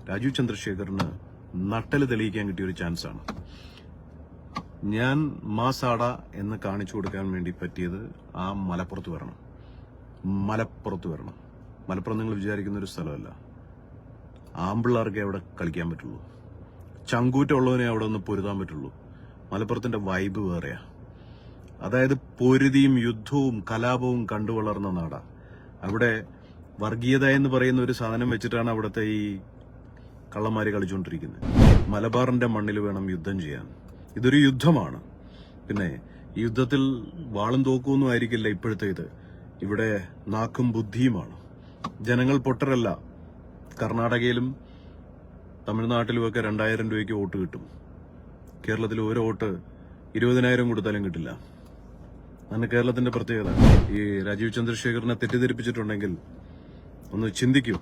രാജീവ് ചന്ദ്രശേഖറിന് നട്ടല് തെളിയിക്കാൻ കിട്ടിയ ഒരു ചാൻസാണ്. ഞാൻ മാസാട എന്ന് കാണിച്ചു കൊടുക്കാൻ വേണ്ടി പറ്റിയത് ആ മലപ്പുറത്ത് വരണം. മലപ്പുറം നിങ്ങൾ വിചാരിക്കുന്ന ഒരു സ്ഥലമല്ല. ആമ്പിള്ളേർക്കേ അവിടെ കളിക്കാൻ പറ്റുള്ളൂ, ചങ്കൂറ്റുള്ളവനെ അവിടെ ഒന്ന് പൊരുതാൻ പറ്റുള്ളൂ. മലപ്പുറത്തിന്റെ വൈബ് വേറെയാ. അതായത് പൊരുതിയും യുദ്ധവും കലാപവും കണ്ടുവളർന്ന നാടാ. അവിടെ വർഗീയത എന്ന് പറയുന്ന ഒരു സാധനം വെച്ചിട്ടാണ് അവിടുത്തെ ഈ കള്ളന്മാര് കളിച്ചുകൊണ്ടിരിക്കുന്നത്. മലബാറിന്റെ മണ്ണിൽ വേണം യുദ്ധം ചെയ്യാൻ. ഇതൊരു യുദ്ധമാണ്. പിന്നെ ഈ യുദ്ധത്തിൽ വാളും തോക്കുമൊന്നും ആയിരിക്കില്ല ഇപ്പോഴത്തെ ഇത്. ഇവിടെ നാക്കും ബുദ്ധിയുമാണ്. ജനങ്ങൾ പൊട്ടരല്ല. കർണാടകയിലും തമിഴ്നാട്ടിലുമൊക്കെ 2000 രൂപയ്ക്ക് വോട്ട് കിട്ടും. കേരളത്തിൽ ഒരു വോട്ട് 20,000 കൊടുത്താലും കിട്ടില്ല. അങ്ങനെ കേരളത്തിന്റെ പ്രത്യേകത. ഈ രാജീവ് ചന്ദ്രശേഖറിനെ തെറ്റിദ്ധരിപ്പിച്ചിട്ടുണ്ടെങ്കിൽ ഒന്ന് ചിന്തിക്കൂ.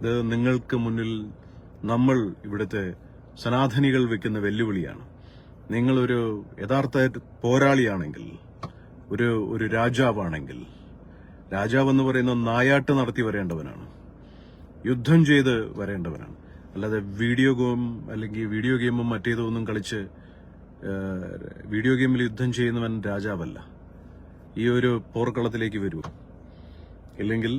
ഇത് നിങ്ങൾക്ക് മുന്നിൽ നമ്മൾ ഇവിടുത്തെ സനാതനികൾ വെക്കുന്ന വെല്ലുവിളിയാണ്. നിങ്ങളൊരു യഥാർത്ഥ പോരാളിയാണെങ്കിൽ, ഒരു രാജാവാണെങ്കിൽ, രാജാവെന്ന് പറയുന്ന നായാട്ട് നടത്തി വരേണ്ടവനാണ്, യുദ്ധം ചെയ്ത് വരേണ്ടവനാണ്. അല്ലാതെ വീഡിയോ ഗെയിമും മറ്റേതൊന്നും കളിച്ച് വീഡിയോ ഗെയിമിൽ യുദ്ധം ചെയ്യുന്നവൻ രാജാവല്ല. ഈ ഒരു പോർക്കളത്തിലേക്ക് വരൂ, ഇല്ലെങ്കിൽ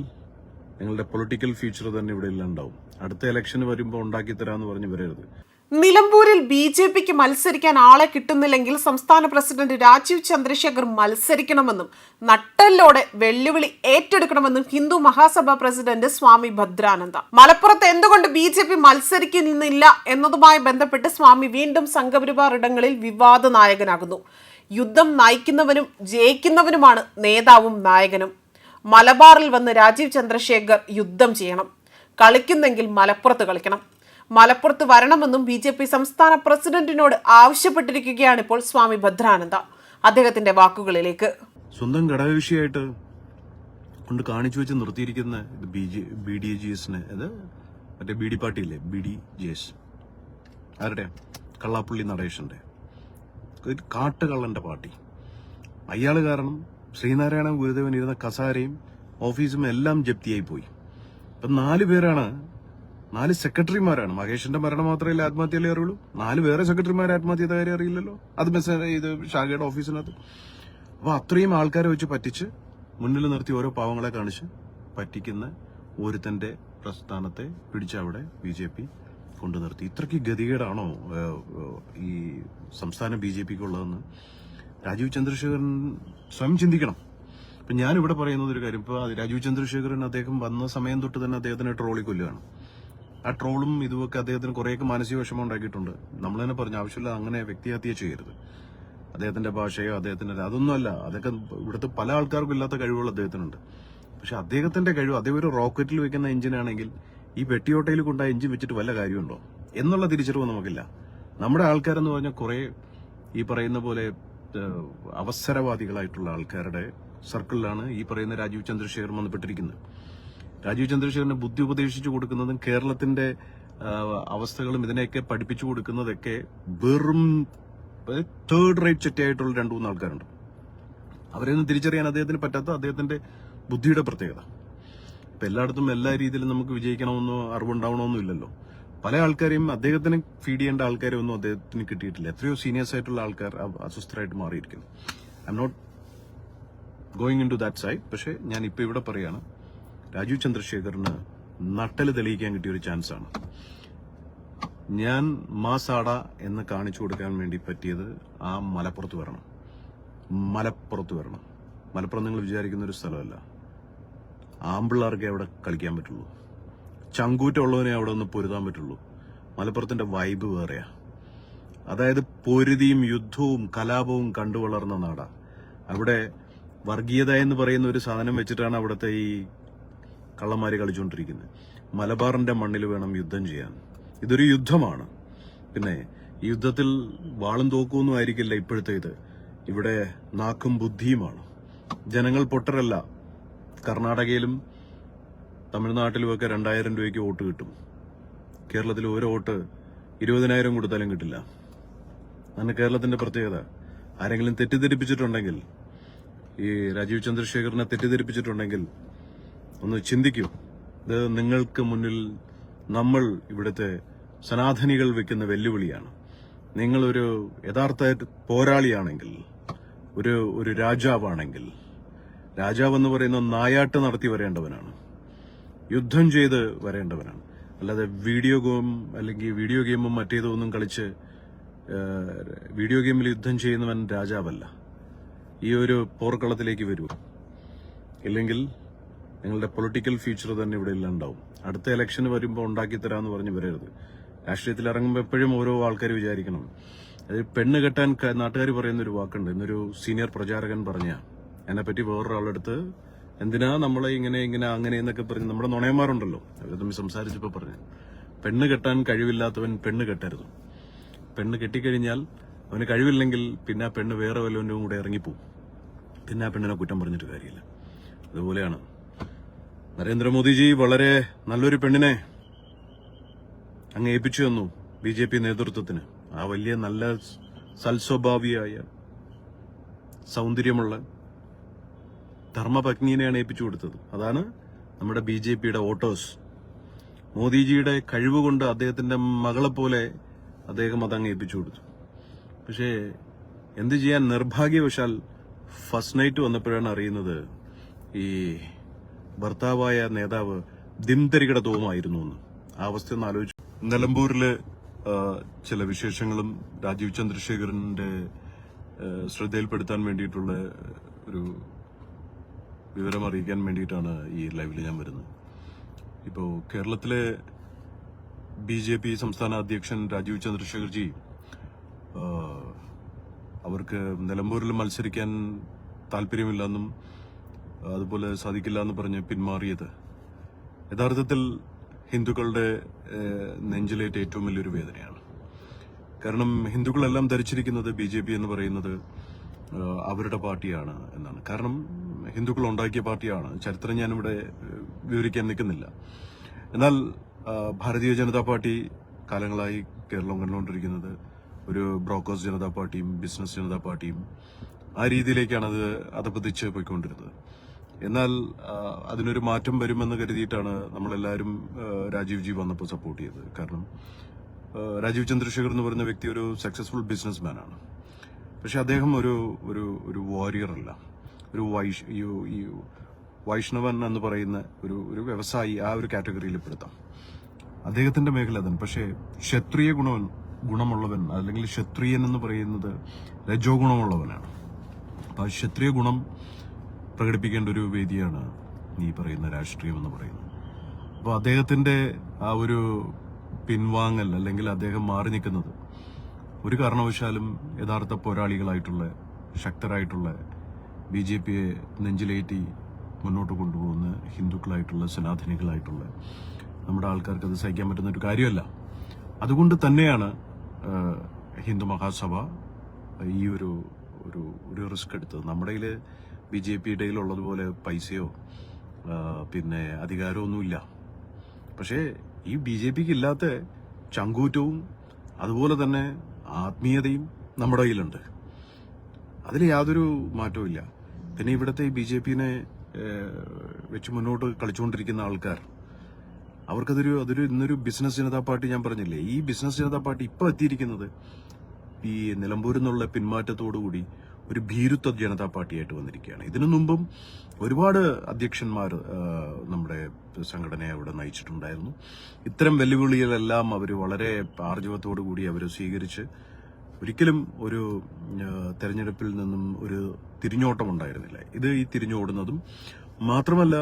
നിങ്ങളുടെ പൊളിറ്റിക്കൽ ഫ്യൂച്ചർ തന്നെ ഇവിടെ ഇല്ലാണ്ടാവും. അടുത്ത ഇലക്ഷന് വരുമ്പോൾ ഉണ്ടാക്കി തരാമെന്ന് പറഞ്ഞ് വരരുത്. നിലമ്പൂരിൽ ബിജെപിക്ക് മത്സരിക്കാൻ ആളെ കിട്ടുന്നില്ലെങ്കിൽ സംസ്ഥാന പ്രസിഡന്റ് രാജീവ് ചന്ദ്രശേഖർ മത്സരിക്കണമെന്നും നട്ടെല്ലോടെ വെല്ലുവിളി ഏറ്റെടുക്കണമെന്നും ഹിന്ദു മഹാസഭ പ്രസിഡന്റ് സ്വാമി ഭദ്രാനന്ദ. മലപ്പുറത്ത് എന്തുകൊണ്ട് ബിജെപി മത്സരിക്കുന്നില്ല എന്നതുമായി ബന്ധപ്പെട്ട് സ്വാമി വീണ്ടും സംഘപരിവാർ ഇടങ്ങളിൽ വിവാദ നായകനാകുന്നു. യുദ്ധം നയിക്കുന്നവനും ജയിക്കുന്നവനുമാണ് നേതാവും നായകനും. മലബാറിൽ വന്ന് രാജീവ് ചന്ദ്രശേഖർ യുദ്ധം ചെയ്യണം. കളിക്കുന്നെങ്കിൽ മലപ്പുറത്ത് കളിക്കണം. മലപ്പുറത്ത് വരണമെന്നും ബിജെപി സംസ്ഥാന പ്രസിഡന്റിനോട് ആവശ്യപ്പെട്ടിരിക്കുകയാണ് ഇപ്പോൾ സ്വാമി ഭദ്രാനന്ദ. അദ്ദേഹത്തിന്റെ വാക്കുകളിലേക്ക്. സ്വന്തം ഘടകകക്ഷിയായിട്ട് കൊണ്ട് കാണിച്ചു വെച്ച് നിർത്തിയിരിക്കുന്ന BDJS-നെ, അത് മറ്റേ BD പാർട്ടിയില്ലേ, BDJS, ആരുടെ? കള്ളാപ്പള്ളി നടേശന്റെ കാട്ടുകള്ളന്റെ പാർട്ടി. അയാള് കാരണം ശ്രീനാരായണ ഗുരുദേവൻ ഇരുന്ന കസാരയും ഓഫീസും എല്ലാം ജപ്തിയായി പോയി. ഇപ്പം 4 പേരാണ്, 4 സെക്രട്ടറിമാരാണ്. മഹേഷിന്റെ മരണം മാത്രമല്ല ആത്മഹത്യയിലേ അറിയുള്ളൂ. 4 വേറെ സെക്രട്ടറിമാരെ ആത്മഹത്യയുടെ കാര്യം അറിയില്ലല്ലോ. അത് ഇത് ഷാഗയുടെ ഓഫീസിനകത്ത്. അപ്പൊ അത്രയും ആൾക്കാരെ വെച്ച് പറ്റിച്ച് മുന്നിൽ നിർത്തി ഓരോ പാവങ്ങളെ കാണിച്ച് പറ്റിക്കുന്ന ഒരുത്തന്റെ പ്രസ്ഥാനത്തെ പിടിച്ചവിടെ BJP കൊണ്ടു നിർത്തി. ഇത്രയ്ക്ക് ഗതികേടാണോ ഈ സംസ്ഥാന BJPക്കുള്ളതെന്ന് രാജീവ് ചന്ദ്രശേഖരൻ സ്വയം ചിന്തിക്കണം. ഇപ്പൊ ഞാനിവിടെ പറയുന്നത് ഒരു കാര്യം, ഇപ്പൊ രാജീവ് ചന്ദ്രശേഖരൻ അദ്ദേഹം വന്ന സമയം തൊട്ട് തന്നെ അദ്ദേഹത്തിനെ ട്രോളി കൊല്ലുകയാണ്. ആ ട്രോളും ഇതുമൊക്കെ അദ്ദേഹത്തിന് കുറേയൊക്കെ മാനസിക വിഷമം ഉണ്ടാക്കിയിട്ടുണ്ട്. നമ്മൾ തന്നെ പറഞ്ഞു, ആവശ്യമില്ല അങ്ങനെ വ്യക്തിഹത്യ ചെയ്യരുത്. അദ്ദേഹത്തിന്റെ ഭാഷയോ അദ്ദേഹത്തിന്റെ അതൊന്നുമല്ല, അതൊക്കെ ഇവിടുത്തെ പല ആൾക്കാർക്കും ഇല്ലാത്ത കഴിവുകൾ അദ്ദേഹത്തിനുണ്ട്. പക്ഷെ അദ്ദേഹത്തിന്റെ കഴിവ്, അദ്ദേഹം ഒരു റോക്കറ്റിൽ വെക്കുന്ന എഞ്ചിനാണെങ്കിൽ ഈ വെട്ടിയോട്ടയിൽ കൊണ്ട എഞ്ചിൻ വെച്ചിട്ട് വല്ല കാര്യമുണ്ടോ എന്നുള്ള തിരിച്ചറിവ് നമുക്കില്ല. നമ്മുടെ ആൾക്കാരെന്ന് പറഞ്ഞാൽ കുറെ ഈ പറയുന്ന പോലെ അവസരവാദികളായിട്ടുള്ള ആൾക്കാരുടെ സർക്കിളിലാണ് ഈ പറയുന്ന രാജീവ് ചന്ദ്രശേഖർ ബന്ധപ്പെട്ടിരിക്കുന്നത്. രാജീവ് ചന്ദ്രശേഖരന് ബുദ്ധി ഉപദേശിച്ചു കൊടുക്കുന്നതും കേരളത്തിന്റെ അവസ്ഥകളും ഇതിനെയൊക്കെ പഠിപ്പിച്ചു കൊടുക്കുന്നതൊക്കെ വെറും തേർഡ് റേറ്റ് ചെറ്റയായിട്ടുള്ള 2-3 ആൾക്കാരുണ്ട്. അവരെയൊന്നും തിരിച്ചറിയാൻ അദ്ദേഹത്തിന് പറ്റാത്ത അദ്ദേഹത്തിന്റെ ബുദ്ധിയുടെ പ്രത്യേകത. ഇപ്പൊ എല്ലായിടത്തും എല്ലാ രീതിയിലും നമുക്ക് വിജയിക്കണമെന്നോ അറിവുണ്ടാവണമെന്നോ ഇല്ലല്ലോ. പല ആൾക്കാരെയും അദ്ദേഹത്തിന് ഫീഡ് ചെയ്യേണ്ട ആൾക്കാരെ ഒന്നും അദ്ദേഹത്തിന് കിട്ടിയിട്ടില്ല. എത്രയോ സീനിയേഴ്സ് ആയിട്ടുള്ള ആൾക്കാർ അസ്വസ്ഥരായിട്ട് മാറിയിരിക്കുന്നു. I'm not going into that side. പക്ഷെ ഞാൻ ഇപ്പൊ ഇവിടെ പറയാണ്, രാജീവ് ചന്ദ്രശേഖറിന് നട്ടല് തെളിയിക്കാൻ കിട്ടിയ ഒരു ചാൻസാണ്. ഞാൻ മാസാട എന്ന് കാണിച്ചു കൊടുക്കാൻ വേണ്ടി പറ്റിയത് ആ മലപ്പുറത്ത് വരണം. മലപ്പുറം നിങ്ങൾ വിചാരിക്കുന്ന ഒരു സ്ഥലമല്ല. ആമ്പിള്ളേർക്കേ അവിടെ കളിക്കാൻ പറ്റുള്ളൂ, ചങ്കൂറ്റുള്ളവനെ അവിടെ ഒന്ന് പൊരുതാൻ പറ്റുള്ളൂ. മലപ്പുറത്തിന്റെ വൈബ് വേറെയാ. അതായത് പൊരുതിയും യുദ്ധവും കലാപവും കണ്ടുവളർന്ന നാടാ. അവിടെ വർഗീയത എന്ന് പറയുന്ന ഒരു സാധനം വെച്ചിട്ടാണ് അവിടുത്തെ ഈ കള്ളന്മാര് കളിച്ചുകൊണ്ടിരിക്കുന്നത്. മലബാറിന്റെ മണ്ണിൽ വേണം യുദ്ധം ചെയ്യാൻ. ഇതൊരു യുദ്ധമാണ്. പിന്നെ ഈ യുദ്ധത്തിൽ വാളും തോക്കുമൊന്നും ആയിരിക്കില്ല ഇപ്പോഴത്തെ ഇത്. ഇവിടെ നാക്കും ബുദ്ധിയുമാണ്. ജനങ്ങൾ പൊട്ടരല്ല. കർണാടകയിലും തമിഴ്നാട്ടിലുമൊക്കെ 2000 രൂപയ്ക്ക് വോട്ട് കിട്ടും. കേരളത്തിൽ ഒരു വോട്ട് 20,000 കൊടുത്താലും കിട്ടില്ല. അങ്ങനെ കേരളത്തിന്റെ പ്രത്യേകത. ആരെങ്കിലും തെറ്റിദ്ധരിപ്പിച്ചിട്ടുണ്ടെങ്കിൽ, ഈ രാജീവ് ചന്ദ്രശേഖറിനെ തെറ്റിദ്ധരിപ്പിച്ചിട്ടുണ്ടെങ്കിൽ ഒന്ന് ചിന്തിക്കൂ. ഇത് നിങ്ങൾക്ക് മുന്നിൽ നമ്മൾ ഇവിടുത്തെ സനാതനികൾ വെക്കുന്ന വെല്ലുവിളിയാണ്. നിങ്ങളൊരു യഥാർത്ഥ പോരാളിയാണെങ്കിൽ, ഒരു രാജാവാണെങ്കിൽ, രാജാവെന്ന് പറയുന്ന നായാട്ട് നടത്തി വരേണ്ടവനാണ്, യുദ്ധം ചെയ്ത് വരേണ്ടവനാണ്. അല്ലാതെ വീഡിയോ ഗെയിമും മറ്റേതൊന്നും കളിച്ച് വീഡിയോ ഗെയിമിൽ യുദ്ധം ചെയ്യുന്നവൻ രാജാവല്ല. ഈ ഒരു പോർക്കളത്തിലേക്ക് വരൂ, ഇല്ലെങ്കിൽ നിങ്ങളുടെ പൊളിറ്റിക്കൽ ഫ്യൂച്ചർ തന്നെ ഇവിടെ ഇല്ലാണ്ടാവും. അടുത്ത ഇലക്ഷന് വരുമ്പോൾ ഉണ്ടാക്കി തരാമെന്ന് പറഞ്ഞ് വരരുത്. രാഷ്ട്രീയത്തിൽ ഇറങ്ങുമ്പോൾ എപ്പോഴും ഓരോ ആൾക്കാർ വിചാരിക്കണം. അത് പെണ്ണ് കെട്ടാൻ നാട്ടുകാർ പറയുന്നൊരു വാക്കുണ്ട്. ഇന്നൊരു സീനിയർ പ്രചാരകൻ പറഞ്ഞ എന്നെപ്പറ്റി വേറൊരാളെടുത്ത് എന്തിനാ നമ്മളെ ഇങ്ങനെ അങ്ങനെ എന്നൊക്കെ പറഞ്ഞ് നമ്മുടെ നുണയന്മാരുണ്ടല്ലോ, അവർ തമ്മിൽ സംസാരിച്ചപ്പോൾ പറഞ്ഞു, പെണ്ണ് കെട്ടാൻ കഴിവില്ലാത്തവൻ പെണ്ണ് കെട്ടരുത്. പെണ്ണ് കെട്ടിക്കഴിഞ്ഞാൽ അവന് കഴിവില്ലെങ്കിൽ പിന്നെ ആ പെണ്ണ് വേറെ വല്ലവൻ്റെ കൂടെ ഇറങ്ങിപ്പോവും. പിന്നെ ആ പെണ്ണിനെ കുറ്റം പറഞ്ഞിട്ട് കാര്യമില്ല. അതുപോലെയാണ് നരേന്ദ്രമോദിജി വളരെ നല്ലൊരു പെണ്ണിനെ അങ്ങ് ഏൽപ്പിച്ചു തന്നു BJP നേതൃത്വത്തിന്. ആ വലിയ നല്ല സൽസ്വഭാവിയായ സൗന്ദര്യമുള്ള ധർമ്മപത്നിയെയാണ് ഏൽപ്പിച്ചു കൊടുത്തത്. അതാണ് നമ്മുടെ BJPയുടെ വോട്ടേഴ്സ്. മോദിജിയുടെ കഴിവുകൊണ്ട് അദ്ദേഹത്തിന്റെ മകളെ പോലെ അദ്ദേഹം അതങ്ങ് ഏൽപ്പിച്ചു കൊടുത്തു. പക്ഷേ എന്ത് ചെയ്യാൻ, നിർഭാഗ്യവശാൽ ഫസ്റ്റ് നൈറ്റ് വന്നപ്പോഴാണ് അറിയുന്നത് ഈ ഭർത്താവായ നേതാവ് ദിംതരികട തോന്നുമായിരുന്നു എന്ന്. ആ അവസ്ഥ ഒന്ന് ആലോചിച്ചു. നിലമ്പൂരിലെ ചില വിശേഷങ്ങളും രാജീവ് ചന്ദ്രശേഖരന്റെ ശ്രദ്ധയിൽപ്പെടുത്താൻ വേണ്ടിയിട്ടുള്ള ഒരു വിവരം അറിയിക്കാൻ വേണ്ടിയിട്ടാണ് ഈ ലൈവിൽ ഞാൻ വരുന്നത്. ഇപ്പോൾ കേരളത്തിലെ BJP സംസ്ഥാന അധ്യക്ഷൻ രാജീവ് ചന്ദ്രശേഖർജി അവർക്ക് നിലമ്പൂരിൽ മത്സരിക്കാൻ താല്പര്യമില്ലെന്നും അതുപോലെ സാധിക്കില്ല എന്ന് പറഞ്ഞ് പിന്മാറിയത് യഥാർത്ഥത്തിൽ ഹിന്ദുക്കളുടെ നെഞ്ചിലേറ്റ ഏറ്റവും വലിയൊരു വേദനയാണ്. കാരണം ഹിന്ദുക്കളെല്ലാം ധരിച്ചിരിക്കുന്നത് BJP എന്ന് പറയുന്നത് അവരുടെ പാർട്ടിയാണ് എന്നാണ്. കാരണം ഹിന്ദുക്കൾ ഉണ്ടാക്കിയ പാർട്ടിയാണ്. ചരിത്രം ഞാനിവിടെ വിവരിക്കാൻ നിൽക്കുന്നില്ല. എന്നാൽ ഭാരതീയ ജനതാ പാർട്ടി കാലങ്ങളായി കേരളം കണ്ടുകൊണ്ടിരിക്കുന്നത് ഒരു ബ്രോക്കേഴ്സ് ജനതാ പാർട്ടിയും ബിസിനസ് ജനതാ പാർട്ടിയും ആ രീതിയിലേക്കാണ് അത് അധപതിച്ച് പോയിക്കൊണ്ടിരുന്നത്. എന്നാൽ അതിനൊരു മാറ്റം വരുമെന്ന് കരുതിയിട്ടാണ് നമ്മളെല്ലാവരും രാജീവ് ജി വന്നപ്പോൾ സപ്പോർട്ട് ചെയ്തത്. കാരണം രാജീവ് ചന്ദ്രശേഖർ എന്ന് പറയുന്ന വ്യക്തി ഒരു സക്സസ്ഫുൾ ബിസിനസ്മാനാണ്. പക്ഷെ അദ്ദേഹം ഒരു വാരിയർ അല്ല, ഒരു വൈഷ്ണവൻ എന്ന് പറയുന്ന ഒരു വ്യവസായി, ആ ഒരു കാറ്റഗറിയിൽ പെടുത്താം. അദ്ദേഹത്തിന്റെ മേഖല അതാണ്. പക്ഷേ ക്ഷത്രിയ ഗുണമുള്ളവൻ, അല്ലെങ്കിൽ ക്ഷത്രിയൻ എന്ന് പറയുന്നത് രജോ ഗുണമുള്ളവനാണ്. അപ്പൊ ആ ക്ഷത്രിയ ഗുണം പ്രകടിപ്പിക്കേണ്ട ഒരു വേദിയാണ് ഈ പറയുന്ന രാഷ്ട്രീയം എന്ന് പറയുന്നത്. അപ്പോൾ അദ്ദേഹത്തിന്റെ ആ ഒരു പിൻവാങ്ങൽ, അല്ലെങ്കിൽ അദ്ദേഹം മാറി നിൽക്കുന്നത് ഒരു കാരണവശാലും യഥാർത്ഥ പോരാളികളായിട്ടുള്ള ശക്തരായിട്ടുള്ള BJPയെ നെഞ്ചിലേറ്റി മുന്നോട്ട് കൊണ്ടുപോകുന്ന ഹിന്ദുക്കളായിട്ടുള്ള സനാതനികളായിട്ടുള്ള നമ്മുടെ ആൾക്കാർക്ക് അത് സഹിക്കാൻ പറ്റുന്ന ഒരു കാര്യമല്ല. അതുകൊണ്ട് തന്നെയാണ് ഹിന്ദു മഹാസഭ ഈ ഒരു റിസ്ക് എടുത്തത്. നമ്മുടെ BJPയുടെ ഉള്ളതുപോലെ പൈസയോ പിന്നെ അധികാരമൊന്നുമില്ല. പക്ഷേ ഈ BJPക്ക് ഇല്ലാത്ത ചങ്കൂറ്റവും അതുപോലെ തന്നെ ആത്മീയതയും നമ്മുടെ കയ്യിലുണ്ട്. അതിൽ യാതൊരു മാറ്റവും ഇല്ല. പിന്നെ ഇവിടുത്തെ BJPനെ വെച്ച് മുന്നോട്ട് കളിച്ചുകൊണ്ടിരിക്കുന്ന ആൾക്കാർ, അതൊരു ഇന്നൊരു ബിസിനസ് ജനതാ പാർട്ടി, ഞാൻ പറഞ്ഞില്ലേ, ഈ ബിസിനസ് ജനതാ പാർട്ടി ഇപ്പൊ എത്തിയിരിക്കുന്നത് ഈ നിലമ്പൂരിൽ നിന്നുള്ള പിന്മാറ്റത്തോടുകൂടി ഒരു ഭീരുത്വ ജനതാ പാർട്ടിയായിട്ട് വന്നിരിക്കുകയാണ്. ഇതിനു മുമ്പും ഒരുപാട് അധ്യക്ഷന്മാർ നമ്മുടെ സംഘടനയെ അവിടെ നയിച്ചിട്ടുണ്ടായിരുന്നു. ഇത്തരം വെല്ലുവിളികളെല്ലാം അവർ വളരെ ആർജവത്തോടു കൂടി അവർ സ്വീകരിച്ച് ഒരിക്കലും ഒരു തെരഞ്ഞെടുപ്പിൽ നിന്നും ഒരു തിരിഞ്ഞോട്ടം ഉണ്ടായിരുന്നില്ല. ഇത് ഈ തിരിഞ്ഞോടുന്നതും മാത്രമല്ല